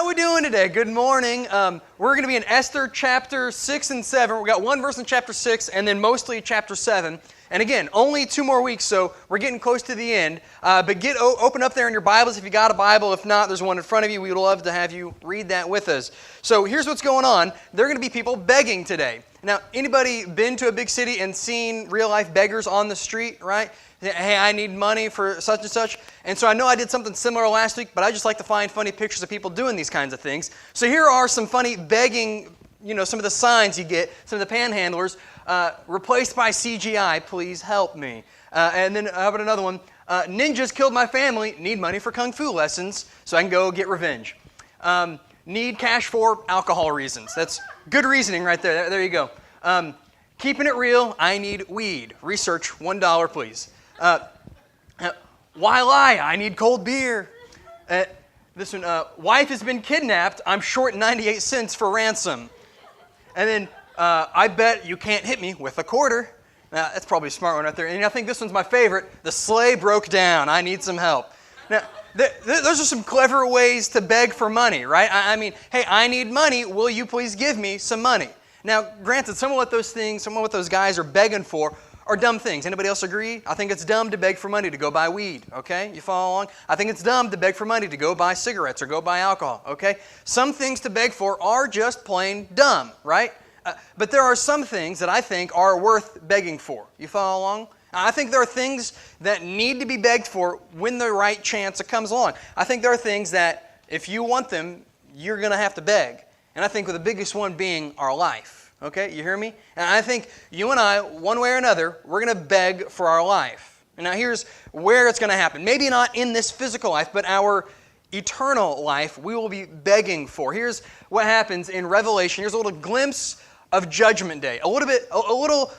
we doing today? Good morning. We're going to be in Esther chapter 6 and 7. We've got one verse in chapter 6 and then mostly chapter 7. And again, only 2 more weeks, so we're getting close to the end. But open up there in your Bibles if you got a Bible. If not, there's one in front of you. We would love to have you read that with us. So here's what's going on. There are going to be people begging today. Now, anybody been to a big city and seen real-life beggars on the street, right? Hey, I need money for such and such. And so I know I did something similar last week, but I just like to find funny pictures of people doing these kinds of things. So here are some funny begging, some of the signs you get, some of the panhandlers. Replaced by CGI, please help me. And then how about another one? Ninjas killed my family, need money for kung fu lessons so I can go get revenge. Need cash for alcohol reasons. That's good reasoning right there. There you go. Keeping it real, I need weed. Research, $1, please. Why lie? I need cold beer. This one, wife has been kidnapped. I'm short 98 cents for ransom. And then, I bet you can't hit me with a quarter. Now, that's probably a smart one right there. And I think this one's my favorite. The sleigh broke down. I need some help. Now, those are some clever ways to beg for money, right? I mean, hey, I need money. Will you please give me some money? Now, granted, some of what those guys are begging for are dumb things. Anybody else agree? I think it's dumb to beg for money to go buy weed, okay? You follow along? I think it's dumb to beg for money to go buy cigarettes or go buy alcohol, okay? Some things to beg for are just plain dumb, right? But there are some things that I think are worth begging for. You follow along? I think there are things that need to be begged for when the right chance comes along. I think there are things that if you want them, you're going to have to beg. And I think the biggest one being our life. Okay, you hear me? And I think you and I, one way or another, we're going to beg for our life. And now here's where it's going to happen. Maybe not in this physical life, but our eternal life we will be begging for. Here's what happens in Revelation. Here's a little glimpse of Judgment Day. A little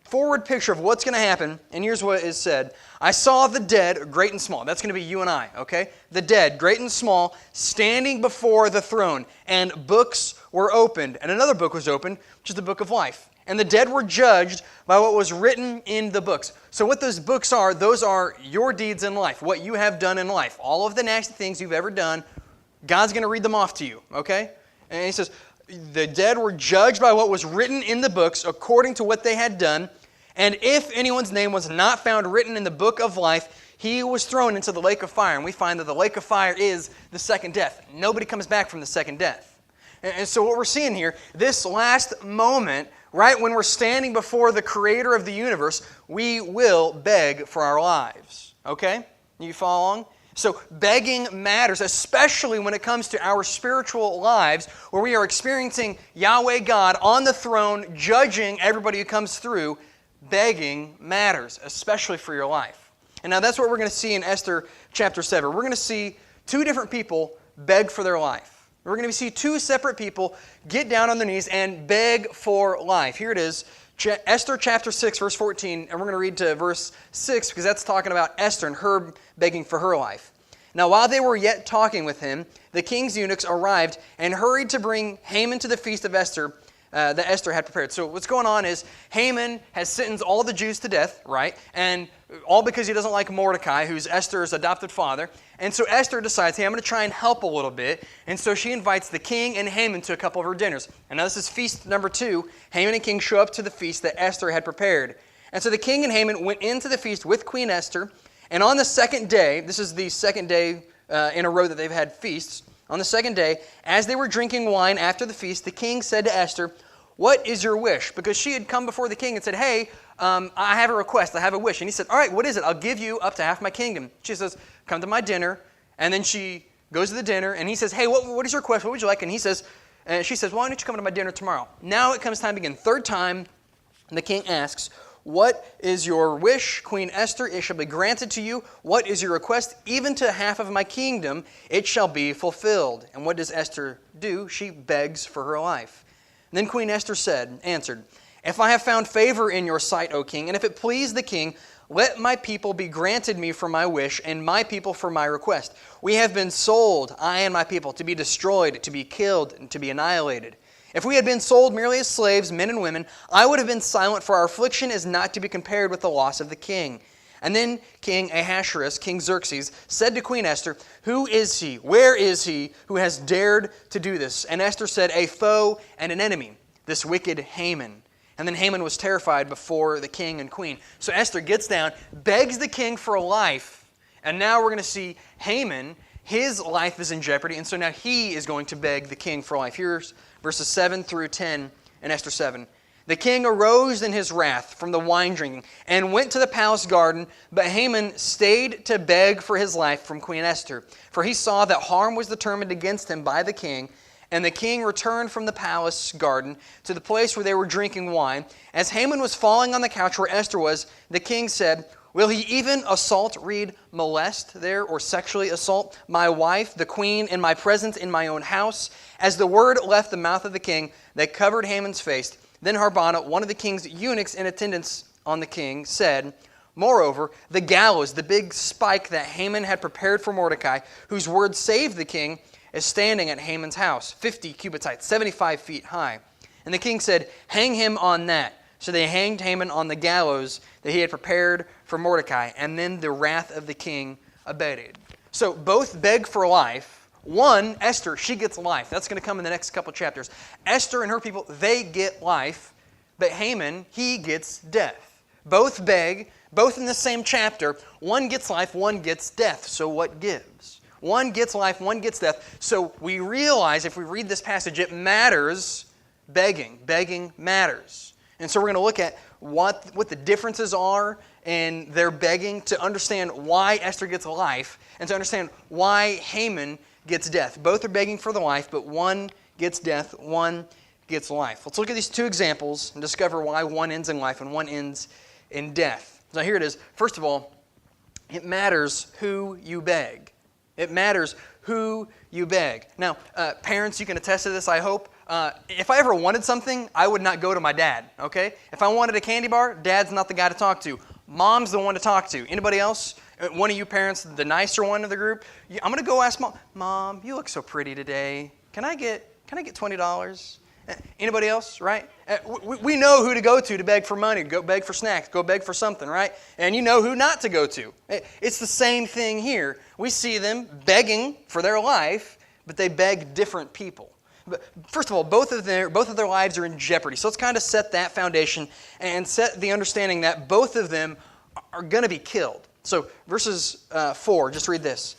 forward picture of what's going to happen. And here's what is said. I saw the dead, great and small. That's going to be you and I, okay? The dead, great and small, standing before the throne. And books were opened. And another book was opened, which is the book of life. And the dead were judged by what was written in the books. So what those books are, those are your deeds in life, what you have done in life. All of the nasty things you've ever done, God's going to read them off to you, okay? And he says, the dead were judged by what was written in the books according to what they had done. And if anyone's name was not found written in the book of life, he was thrown into the lake of fire. And we find that the lake of fire is the second death. Nobody comes back from the second death. And so what we're seeing here, this last moment, right when we're standing before the creator of the universe, we will beg for our lives. Okay? You follow along? So begging matters, especially when it comes to our spiritual lives, where we are experiencing Yahweh God on the throne, judging everybody who comes through. Begging matters, especially for your life. And now that's what we're going to see in Esther chapter 7. We're going to see 2 different people beg for their life. We're going to see 2 separate people get down on their knees and beg for life. Here it is, Esther chapter 6, verse 14, and we're going to read to verse 6 because that's talking about Esther and her begging for her life. Now, while they were yet talking with him, the king's eunuchs arrived and hurried to bring Haman to the feast of Esther that Esther had prepared. So what's going on is Haman has sentenced all the Jews to death, right? And all because he doesn't like Mordecai, who's Esther's adopted father. And so Esther decides, hey, I'm going to try and help a little bit. And so she invites the king and Haman to a couple of her dinners. And now this is feast number 2. Haman and king show up to the feast that Esther had prepared. And so the king and Haman went into the feast with Queen Esther. And on the second day, this is the second day in a row that they've had feasts. On the second day, as they were drinking wine after the feast, the king said to Esther, "What is your wish?" Because she had come before the king and said, hey, I have a request, I have a wish. And he said, all right, what is it? I'll give you up to half my kingdom. She says, come to my dinner. And then she goes to the dinner, and he says, hey, what is your request? What would you like? And she says, why don't you come to my dinner tomorrow? Now it comes time again. Third time, the king asks, what is your wish, Queen Esther? It shall be granted to you. What is your request? Even to half of my kingdom, it shall be fulfilled. And what does Esther do? She begs for her life. And then Queen Esther answered, if I have found favor in your sight, O king, and if it please the king, let my people be granted me for my wish, and my people for my request. We have been sold, I and my people, to be destroyed, to be killed, and to be annihilated. If we had been sold merely as slaves, men and women, I would have been silent, for our affliction is not to be compared with the loss of the king. And then King Ahasuerus, King Xerxes, said to Queen Esther, "Who is he? Where is he who has dared to do this?" And Esther said, "A foe and an enemy, this wicked Haman." And then Haman was terrified before the king and queen. So Esther gets down, begs the king for life, and now we're going to see Haman, his life is in jeopardy, and so now he is going to beg the king for life. Here's verses 7 through 10 in Esther 7. "The king arose in his wrath from the wine drinking and went to the palace garden, but Haman stayed to beg for his life from Queen Esther, for he saw that harm was determined against him by the king. And the king returned from the palace garden to the place where they were drinking wine. As Haman was falling on the couch where Esther was, the king said, 'Will he even assault,' read molest there, or sexually assault, 'my wife, the queen, in my presence in my own house?' As the word left the mouth of the king, they covered Haman's face. Then Harbonah, one of the king's eunuchs in attendance on the king, said, 'Moreover, the gallows, the big spike that Haman had prepared for Mordecai, whose word saved the king, is standing at Haman's house, 50 cubits height, 75 feet high.' And the king said, 'Hang him on that.' So they hanged Haman on the gallows that he had prepared for Mordecai. And then the wrath of the king abated." So both beg for life. One, Esther, she gets life. That's going to come in the next couple chapters. Esther and her people, they get life. But Haman, he gets death. Both beg, both in the same chapter. One gets life, one gets death. So what gives? One gets life, one gets death. So we realize if we read this passage, it matters begging. Begging matters. And so we're going to look at what the differences are in their begging to understand why Esther gets life and to understand why Haman gets death. Both are begging for the life, but one gets death, one gets life. Let's look at these two examples and discover why one ends in life and one ends in death. So here it is. First of all, it matters who you beg. It matters who you beg. Now, parents, you can attest to this, I hope. If I ever wanted something, I would not go to my dad, okay? If I wanted a candy bar, Dad's not the guy to talk to. Mom's the one to talk to. Anybody else? One of you parents, the nicer one of the group? I'm going to go ask Mom, "Mom, you look so pretty today. Can I get $20? Anybody else, right? We know who to go to beg for money, go beg for snacks, go beg for something, right? And you know who not to go to. It's the same thing here. We see them begging for their life, but they beg different people. But first of all, both of their lives are in jeopardy. So let's kind of set that foundation and set the understanding that both of them are going to be killed. So verses 4, just read this.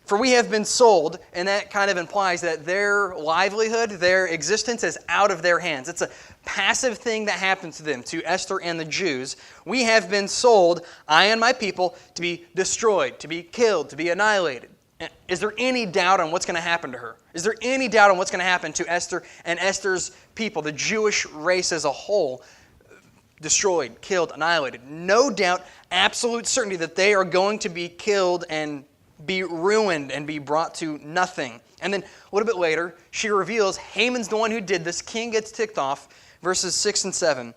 "For we have been sold," and that kind of implies that their livelihood, their existence is out of their hands. It's a passive thing that happens to them, to Esther and the Jews. "We have been sold, I and my people, to be destroyed, to be killed, to be annihilated." Is there any doubt on what's going to happen to her? Is there any doubt on what's going to happen to Esther and Esther's people, the Jewish race as a whole? Destroyed, killed, annihilated. No doubt, absolute certainty that they are going to be killed and be ruined and be brought to nothing. And then a little bit later, she reveals Haman's the one who did this. King gets ticked off. Verses 6 and 7.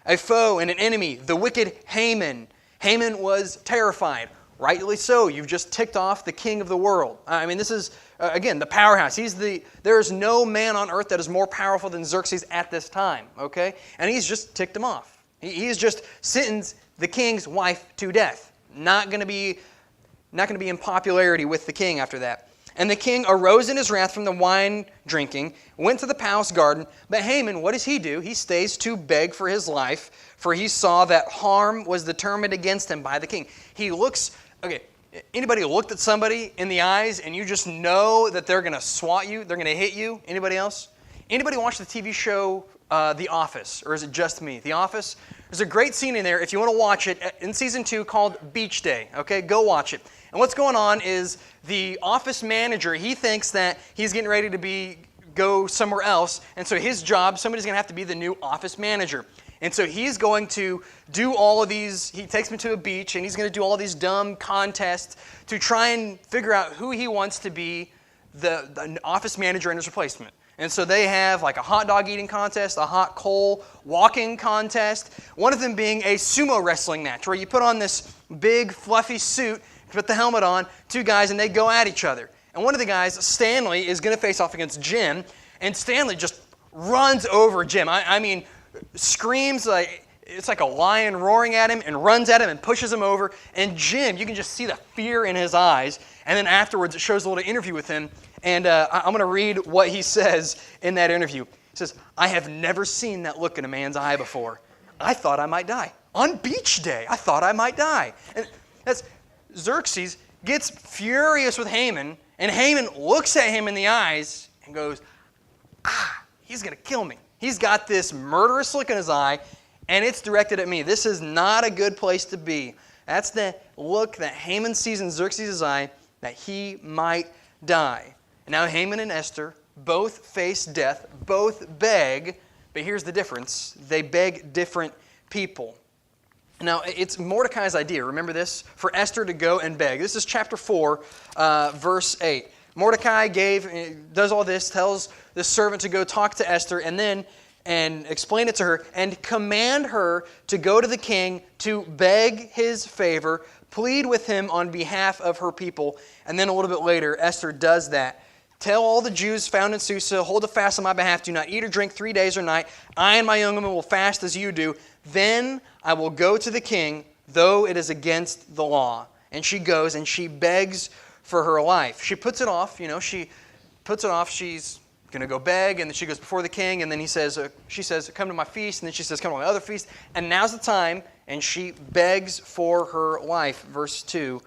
"A foe and an enemy, the wicked Haman." Haman was terrified. Rightly so. You've just ticked off the king of the world. I mean, this is, again, the powerhouse. There is no man on earth that is more powerful than Xerxes at this time, okay? And he's just ticked him off. He's just sentenced the king's wife to death. Not going to be in popularity with the king after that. "And the king arose in his wrath from the wine drinking, went to the palace garden. But Haman, what does he do? He stays to beg for his life, for he saw that harm was determined against him by the king." He looks, okay, anybody looked at somebody in the eyes and you just know that they're going to swat you, they're going to hit you? Anybody else? Anybody watch the TV show The Office, or is it just me? The Office? There's a great scene in there, if you want to watch it, in season 2 called Beach Day, okay? Go watch it. And what's going on is the office manager, he thinks that he's getting ready to go somewhere else, and so his job, somebody's going to have to be the new office manager. And so he's going to do all of these, he takes me to a beach, and he's going to do all these dumb contests to try and figure out who he wants to be the office manager and his replacement. And so they have like a hot dog eating contest, a hot coal walking contest, one of them being a sumo wrestling match where you put on this big fluffy suit, put the helmet on, two guys, and they go at each other. And one of the guys, Stanley, is going to face off against Jim, and Stanley just runs over Jim. I mean, screams like it's like a lion roaring at him and runs at him and pushes him over. And Jim, you can just see the fear in his eyes. And then afterwards, it shows a little interview with him. And I'm going to read what he says in that interview. He says, "I have never seen that look in a man's eye before. I thought I might die. On beach day, I thought I might die." And that's Xerxes gets furious with Haman, and Haman looks at him in the eyes and goes, he's going to kill me. He's got this murderous look in his eye, and it's directed at me. This is not a good place to be. That's the look that Haman sees in Xerxes' eye, that he might die. And now Haman and Esther both face death, both beg, but here's the difference. They beg different people. Now, it's Mordecai's idea, remember this, for Esther to go and beg. This is chapter 4, verse 8. Mordecai does all this, tells the servant to go talk to Esther, and explain it to her, and command her to go to the king to beg his favor, plead with him on behalf of her people. And then a little bit later, Esther does that. "Tell all the Jews found in Susa, hold a fast on my behalf. Do not eat or drink 3 days or night. I and my young women will fast as you do. Then I will go to the king, though it is against the law." And she goes and she begs for her life. She puts it off, she puts it off. She's going to go beg, and then she goes before the king, and then she says, "Come to my feast," and then she says, "Come to my other feast." And now's the time, and she begs for her life. Verse 2.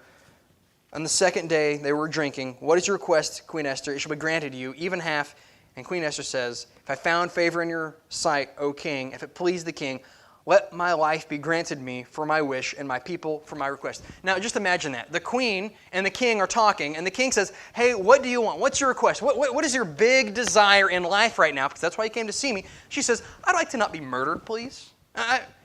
"On the second day they were drinking. What is your request, Queen Esther? It shall be granted you, even half." And Queen Esther says, "If I found favor in your sight, O king, if it please the king, let my life be granted me for my wish and my people for my request." Now, just imagine that. The queen and the king are talking, and the king says, "Hey, what do you want? What's your request? What is your big desire in life right now? Because that's why you came to see me." She says, "I'd like to not be murdered, please.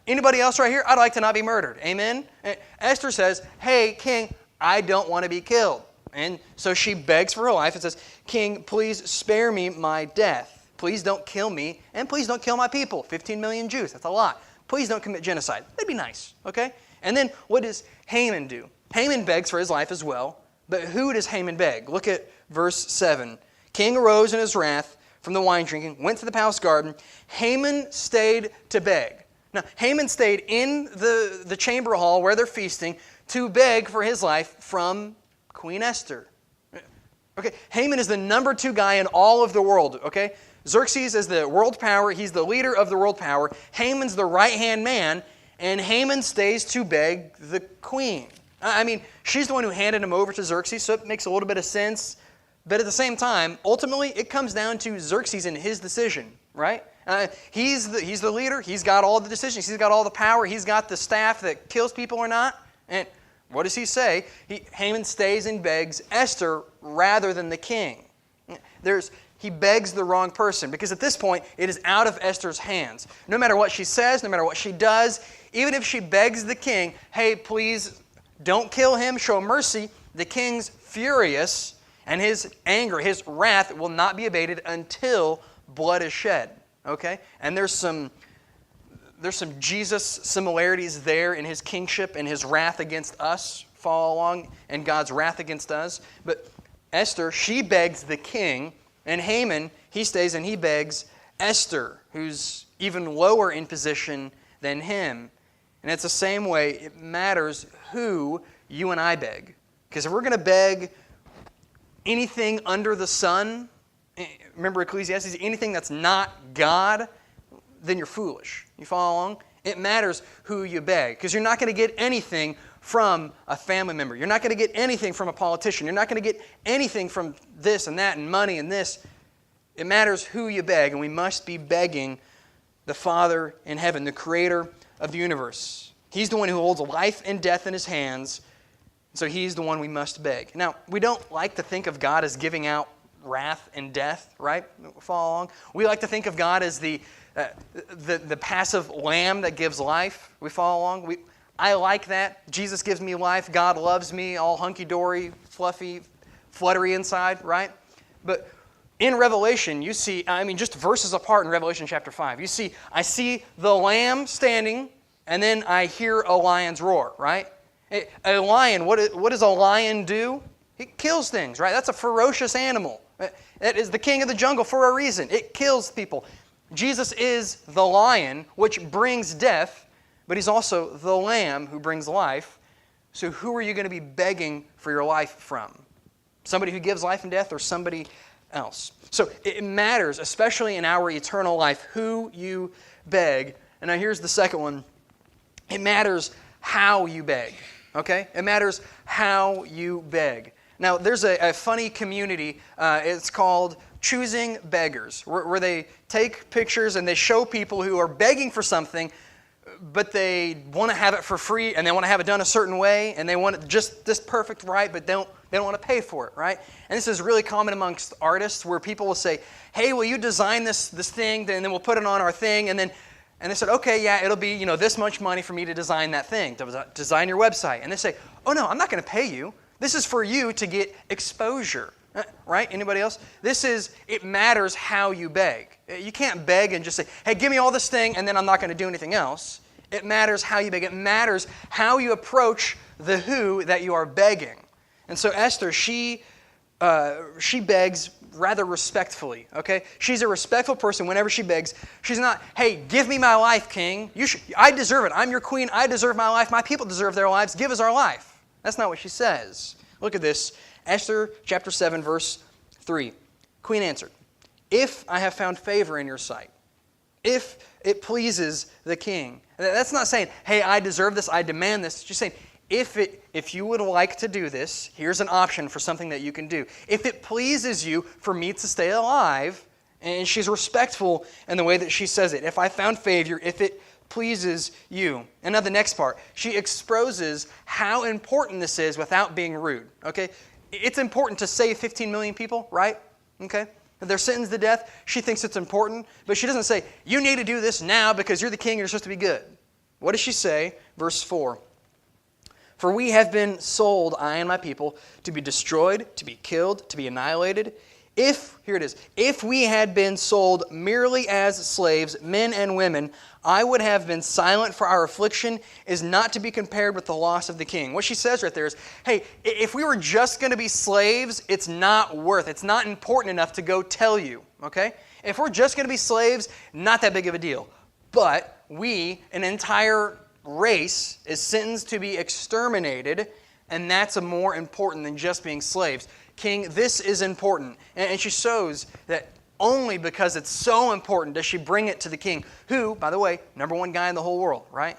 Anybody else right here? I'd like to not be murdered." Amen? And Esther says, "Hey, king, I don't want to be killed." And so she begs for her life and says, "King, please spare me my death. Please don't kill me, and please don't kill my people. 15 million Jews, that's a lot. Please don't commit genocide." That'd be nice, okay? And then what does Haman do? Haman begs for his life as well, but who does Haman beg? Look at verse 7. "King arose in his wrath from the wine drinking, went to the palace garden. Haman stayed to beg." Now, Haman stayed in the chamber hall where they're feasting to beg for his life from Queen Esther. Okay, Haman is the number 2 guy in all of the world, okay? Xerxes is the world power. He's the leader of the world power. Haman's the right-hand man, and Haman stays to beg the queen. I mean, she's the one who handed him over to Xerxes, so it makes a little bit of sense. But at the same time, ultimately, it comes down to Xerxes and his decision, right? He's the leader. He's got all the decisions. He's got all the power. He's got the staff that kills people or not. And what does he say? Haman stays and begs Esther rather than the king. He begs the wrong person, because at this point, it is out of Esther's hands. No matter what she says, no matter what she does, even if she begs the king, "Hey, please don't kill him, show mercy," the king's furious, and his anger, his wrath will not be abated until blood is shed. Okay? And there's some Jesus similarities there in his kingship and his wrath against us, follow along, and God's wrath against us. But Esther, she begs the king, and Haman, he stays and he begs Esther, who's even lower in position than him. And it's the same way. It matters who you and I beg. Because if we're going to beg anything under the sun, remember Ecclesiastes, anything that's not God, then you're foolish. You follow along? It matters who you beg. Because you're not going to get anything from a family member. You're not going to get anything from a politician. You're not going to get anything from this and that and money and this. It matters who you beg, and we must be begging the Father in heaven, the creator of the universe. He's the one who holds life and death in his hands, so he's the one we must beg. Now, we don't like to think of God as giving out wrath and death, right? Follow along. We like to think of God as the passive lamb that gives life. We follow along. I like that. Jesus gives me life. God loves me, all hunky-dory, fluffy, fluttery inside, right? But in Revelation, you see, just verses apart in Revelation chapter 5, I see the lamb standing, and then I hear a lion's roar, right? A lion, what does a lion do? It kills things, right? That's a ferocious animal. It is the king of the jungle for a reason. It kills people. Jesus is the lion, which brings death, but he's also the Lamb who brings life. So who are you going to be begging for your life from? Somebody who gives life and death, or somebody else? So it matters, especially in our eternal life, who you beg. And now here's the second one. It matters how you beg. Okay? It matters how you beg. Now, there's a funny community. It's called Choosing Beggars, where they take pictures and they show people who are begging for something, but they want to have it for free, and they want to have it done a certain way, and they want it just this perfect right, but they don't want to pay for it, right? And this is really common amongst artists, where people will say, hey, will you design this thing, and then we'll put it on our thing, and they said, okay, yeah, it'll be this much money for me to design that thing, to design your website. And they say, oh no, I'm not going to pay you. This is for you to get exposure, right? Anybody else? It matters how you beg. You can't beg and just say, hey, give me all this thing, and then I'm not going to do anything else. It matters how you beg. It matters how you approach the who that you are begging. And so Esther, she begs rather respectfully, okay? She's a respectful person whenever she begs. She's not, hey, give me my life, king. I deserve it. I'm your queen. I deserve my life. My people deserve their lives. Give us our life. That's not what she says. Look at this. Esther chapter 7, verse 3. Queen answered, if I have found favor in your sight, if it pleases the king. That's not saying, hey, I deserve this, I demand this. It's just saying, if you would like to do this, here's an option for something that you can do. If it pleases you for me to stay alive, and she's respectful in the way that she says it. If I found favor, if it pleases you. And now the next part, she exposes how important this is without being rude. Okay? It's important to save 15 million people, right? Okay? If they're sentenced to death, she thinks it's important, but she doesn't say, you need to do this now because you're the king and you're supposed to be good. What does she say? Verse 4. For we have been sold, I and my people, to be destroyed, to be killed, to be annihilated. Here it is, if we had been sold merely as slaves, men and women, I would have been silent, for our affliction is not to be compared with the loss of the king. What she says right there is, hey, if we were just going to be slaves, it's not important enough to go tell you, okay? If we're just going to be slaves, not that big of a deal. But an entire race is sentenced to be exterminated, and that's more important than just being slaves. King, this is important. And she shows that only because it's so important does she bring it to the king, who, by the way, number one guy in the whole world, right?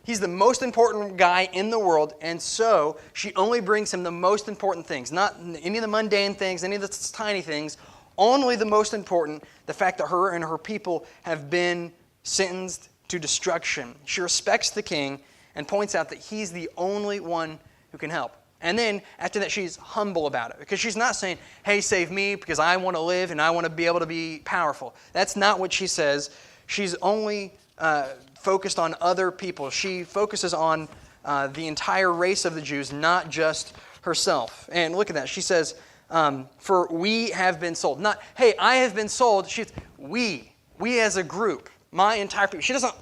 He's the most important guy in the world, and so she only brings him the most important things, not any of the mundane things, any of the tiny things, only the most important, the fact that her and her people have been sentenced to destruction. She respects the king and points out that he's the only one who can help. And then, after that, she's humble about it. Because she's not saying, hey, save me because I want to live and I want to be able to be powerful. That's not what she says. She's only focused on other people. She focuses on the entire race of the Jews, not just herself. And look at that. She says, for we have been sold. Not, hey, I have been sold. She's, we as a group, my entire people. She doesn't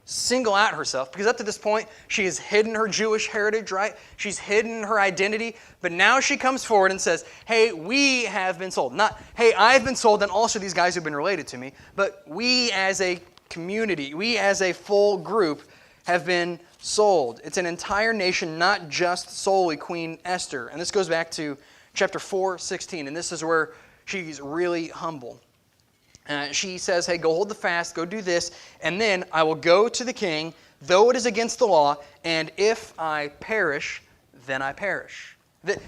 single out herself, because up to this point, she has hidden her Jewish heritage, right? She's hidden her identity, but now she comes forward and says, hey, we have been sold. Not, hey, I've been sold, and also these guys who've been related to me, but we as a community, we as a full group have been sold. It's an entire nation, not just solely Queen Esther. And this goes back to chapter 4:16, and this is where she's really humble. She says, hey, go hold the fast, go do this, and then I will go to the king, though it is against the law, and if I perish, then I perish.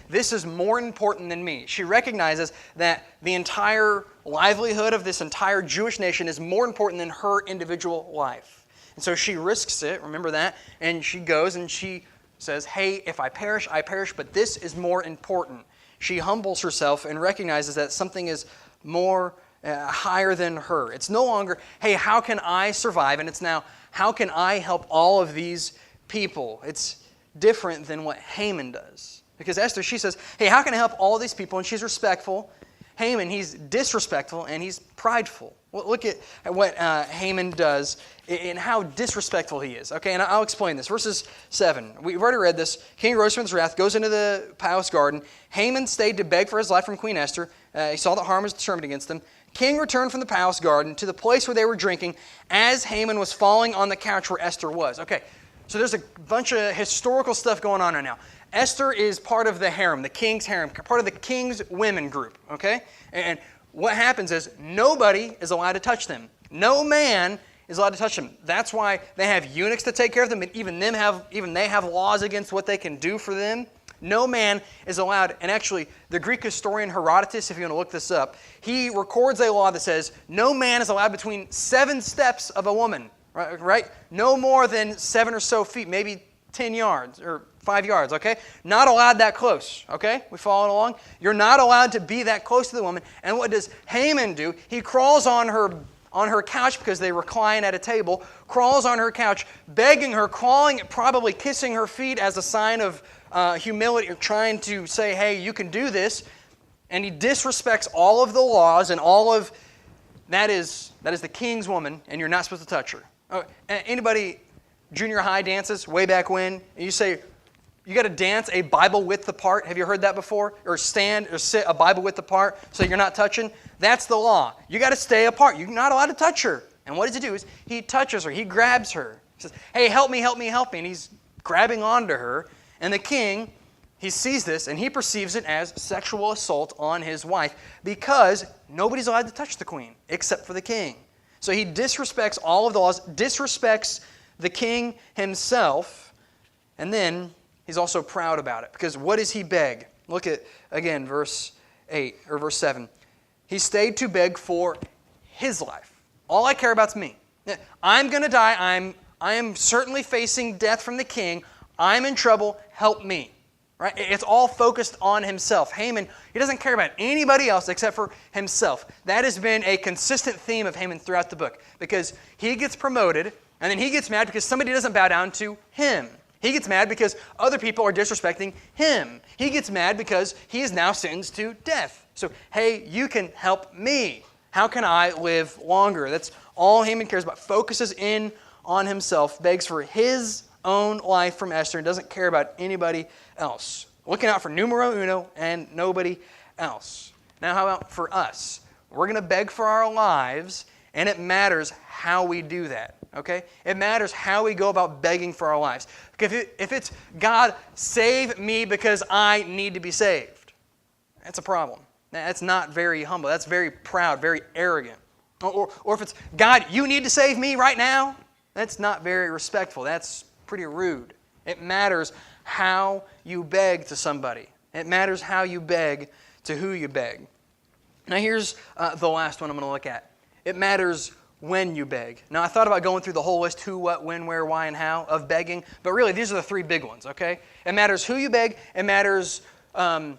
This is more important than me. She recognizes that the entire livelihood of this entire Jewish nation is more important than her individual life. And so she risks it, remember that, and she goes and she says, hey, if I perish, but this is more important. She humbles herself and recognizes that something is more higher than her. It's no longer, hey, how can I survive? And it's now, how can I help all of these people? It's different than what Haman does. Because Esther, she says, hey, how can I help all these people? And she's respectful. Haman, he's disrespectful and he's prideful. Well, look at what Haman does and how disrespectful he is. Okay, and I'll explain this. Verses 7. We've already read this. King rose from his wrath, goes into the palace garden. Haman stayed to beg for his life from Queen Esther. He saw that harm was determined against them. King returned from the palace garden to the place where they were drinking as Haman was falling on the couch where Esther was. Okay, so there's a bunch of historical stuff going on right now. Esther is part of the harem, the king's harem, part of the king's women group, okay? And what happens is nobody is allowed to touch them. No man is allowed to touch them. That's why they have eunuchs to take care of them, and even they have laws against what they can do for them. No man is allowed, and actually the Greek historian Herodotus, if you want to look this up, he records a law that says no man is allowed between 7 steps of a woman, right? No more than 7 or so feet, maybe 10 yards or 5 yards, okay? Not allowed that close, okay? We following along? You're not allowed to be that close to the woman. And what does Haman do? He crawls on her couch because they recline at a table, crawls on her couch, begging her, clawing, probably kissing her feet as a sign of humility, or trying to say, hey, you can do this. And he disrespects all of the laws and all of, that is the king's woman, and you're not supposed to touch her. Oh, anybody junior high dances way back when, and you say, you got to dance a Bible width apart. Have you heard that before? Or stand or sit a Bible width apart so you're not touching? That's the law. You got to stay apart. You're not allowed to touch her. And what does he do is he touches her. He grabs her. He says, hey, help me, help me, help me. And he's grabbing onto her. And the king, he sees this and he perceives it as sexual assault on his wife because nobody's allowed to touch the queen except for the king. So he disrespects all of the laws, disrespects the king himself, and then he's also proud about it. Because what does he beg? Look at, again, verse 8 or verse 7. He stayed to beg for his life. All I care about is me. I'm going to die. I am certainly facing death from the king. I'm in trouble. Help me. Right? It's all focused on himself. Haman, he doesn't care about anybody else except for himself. That has been a consistent theme of Haman throughout the book. Because he gets promoted, and then he gets mad because somebody doesn't bow down to him. He gets mad because other people are disrespecting him. He gets mad because he is now sentenced to death. So, hey, you can help me. How can I live longer? That's all Haman cares about. Focuses in on himself, begs for his own life from Esther, and doesn't care about anybody else. Looking out for numero uno and nobody else. Now, how about for us? We're going to beg for our lives, and it matters how we do that. Okay? It matters how we go about begging for our lives. Because if it's, God, save me because I need to be saved, that's a problem. That's not very humble. That's very proud, very arrogant. Or if it's, God, you need to save me right now, that's not very respectful. That's pretty rude. It matters how you beg to somebody. It matters how you beg to who you beg. Now here's the last one I'm going to look at. It matters when you beg. Now, I thought about going through the whole list, who, what, when, where, why, and how of begging, but really, these are the 3 big ones, okay? It matters who you beg. It matters, I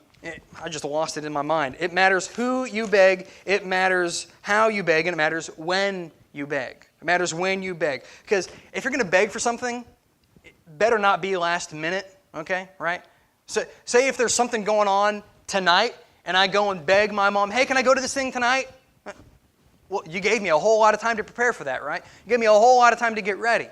just lost it in my mind. It matters who you beg. It matters how you beg, and it matters when you beg. It matters when you beg. Because if you're going to beg for something, it better not be last minute, okay, right? So, say if there's something going on tonight, and I go and beg my mom, hey, can I go to this thing tonight? Well, you gave me a whole lot of time to prepare for that, right? You gave me a whole lot of time to get ready.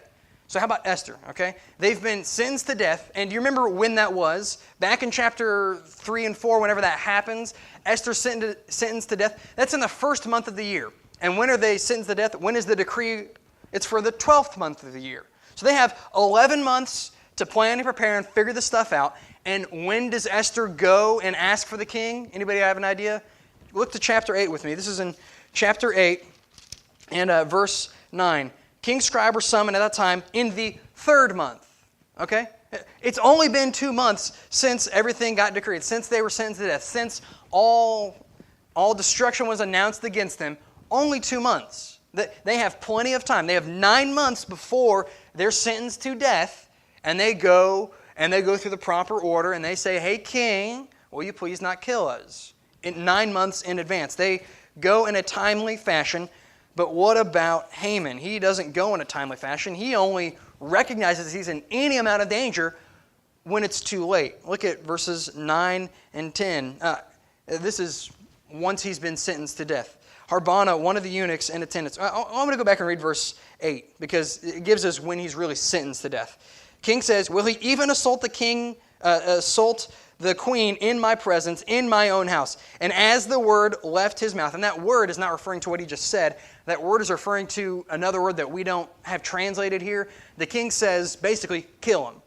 So how about Esther, okay? They've been sentenced to death, and do you remember when that was? Back in chapter 3 and 4, whenever that happens, Esther's sentenced to death. That's in the first month of the year. And when are they sentenced to death? When is the decree? It's for the 12th month of the year. So they have 11 months to plan and prepare and figure this stuff out. And when does Esther go and ask for the king? Anybody have an idea? Look to chapter 8 with me. This is in chapter 8 and verse 9. King's scribe were summoned at that time in the 3rd month. Okay? It's only been 2 months since everything got decreed, since they were sentenced to death, since all destruction was announced against them. Only 2 months. They have plenty of time. They have 9 months before they're sentenced to death, and they go through the proper order, and they say, hey, king, will you please not kill us? In 9 months in advance. They go in a timely fashion, but what about Haman? He doesn't go in a timely fashion. He only recognizes he's in any amount of danger when it's too late. Look at verses 9 and 10. This is once he's been sentenced to death. Harbana, one of the eunuchs in attendance. I'm going to go back and read verse 8 because it gives us when he's really sentenced to death. King says, will he even assault the king, assault the queen in my presence, in my own house. And as the word left his mouth, and that word is not referring to what he just said, that word is referring to another word that we don't have translated here. The king says, basically, kill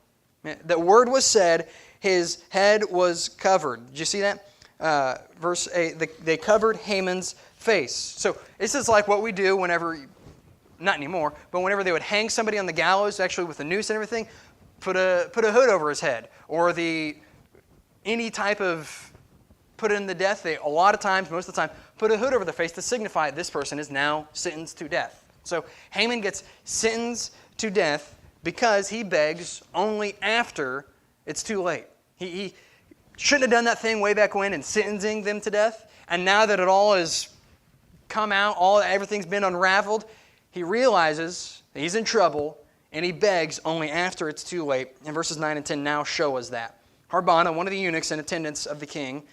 him. The word was said, his head was covered. Did you see that? Verse 8, they covered Haman's face. So this is like what we do whenever, not anymore, but whenever they would hang somebody on the gallows, actually with a noose and everything, put a hood over his head. Or any type of put in the death, they a lot of times, most of the time, put a hood over their face to signify this person is now sentenced to death. So Haman gets sentenced to death because he begs only after it's too late. He shouldn't have done that thing way back when in sentencing them to death. And now that it all has come out, everything's been unraveled, he realizes that he's in trouble and he begs only after it's too late. And verses 9 and 10 now show us that. Harbana, one of the eunuchs in attendance of the king.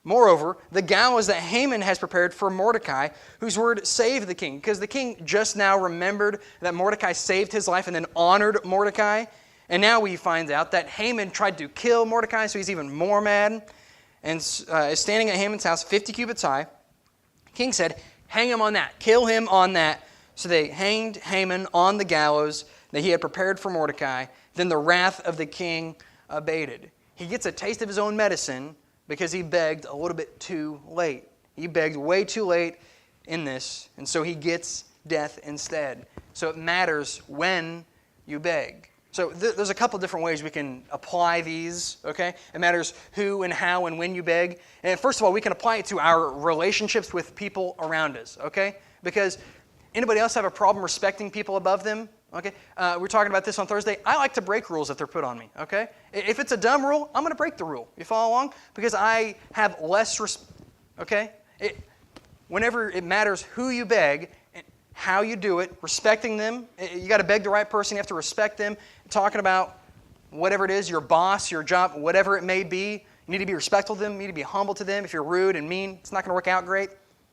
Moreover, the gallows that Haman has prepared for Mordecai, whose word saved the king. Because the king just now remembered that Mordecai saved his life and then honored Mordecai. And now he finds out that Haman tried to kill Mordecai, so he's even more mad. And is standing at Haman's house 50 cubits high. The king said, hang him on that, kill him on that. So they hanged Haman on the gallows that he had prepared for Mordecai. Then the wrath of the king abated. He gets a taste of his own medicine because he begged a little bit too late. He begged way too late in this, and so he gets death instead. So it matters when you beg. So there's a couple different ways we can apply these, okay? It matters who and how and when you beg. And first of all, we can apply it to our relationships with people around us, okay? Because anybody else have a problem respecting people above them? Okay, we were talking about this on Thursday. I like to break rules if they're put on me, okay? If it's a dumb rule, I'm going to break the rule. You follow along? Because I have less respect, okay? Whenever it matters who you beg, how you do it, respecting them. You got to beg the right person. You have to respect them. Talking about whatever it is, your boss, your job, whatever it may be. You need to be respectful to them. You need to be humble to them. If you're rude and mean, it's not going to work out great.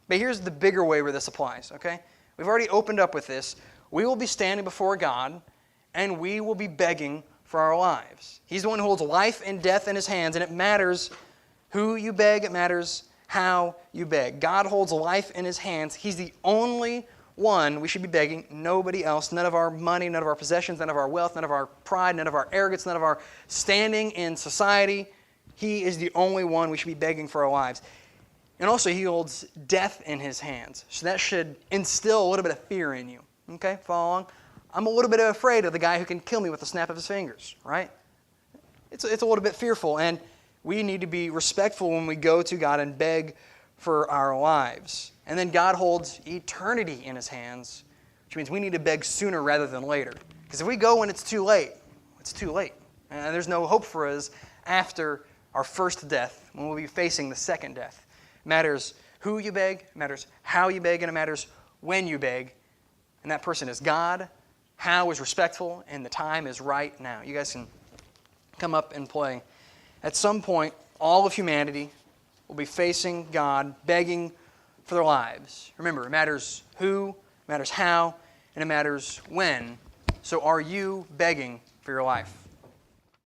But here's the bigger way where this applies, okay? We've already opened up with this. We will be standing before God, and we will be begging for our lives. He's the one who holds life and death in His hands, and it matters who you beg. It matters how you beg. God holds life in His hands. He's the only one we should be begging, nobody else. None of our money, none of our possessions, none of our wealth, none of our pride, none of our arrogance, none of our standing in society. He is the only one we should be begging for our lives. And also, He holds death in His hands. So that should instill a little bit of fear in you. Okay, follow along. I'm a little bit afraid of the guy who can kill me with the snap of his fingers, right? It's a little bit fearful, and we need to be respectful when we go to God and beg for our lives. And then God holds eternity in His hands, which means we need to beg sooner rather than later. Because if we go when it's too late, it's too late. And there's no hope for us after our first death, when we'll be facing the second death. It matters who you beg, it matters how you beg, and it matters when you beg. And that person is God, how is respectful, and the time is right now. You guys can come up and play. At some point, all of humanity will be facing God, begging for their lives. Remember, it matters who, it matters how, and it matters when. So are you begging for your life?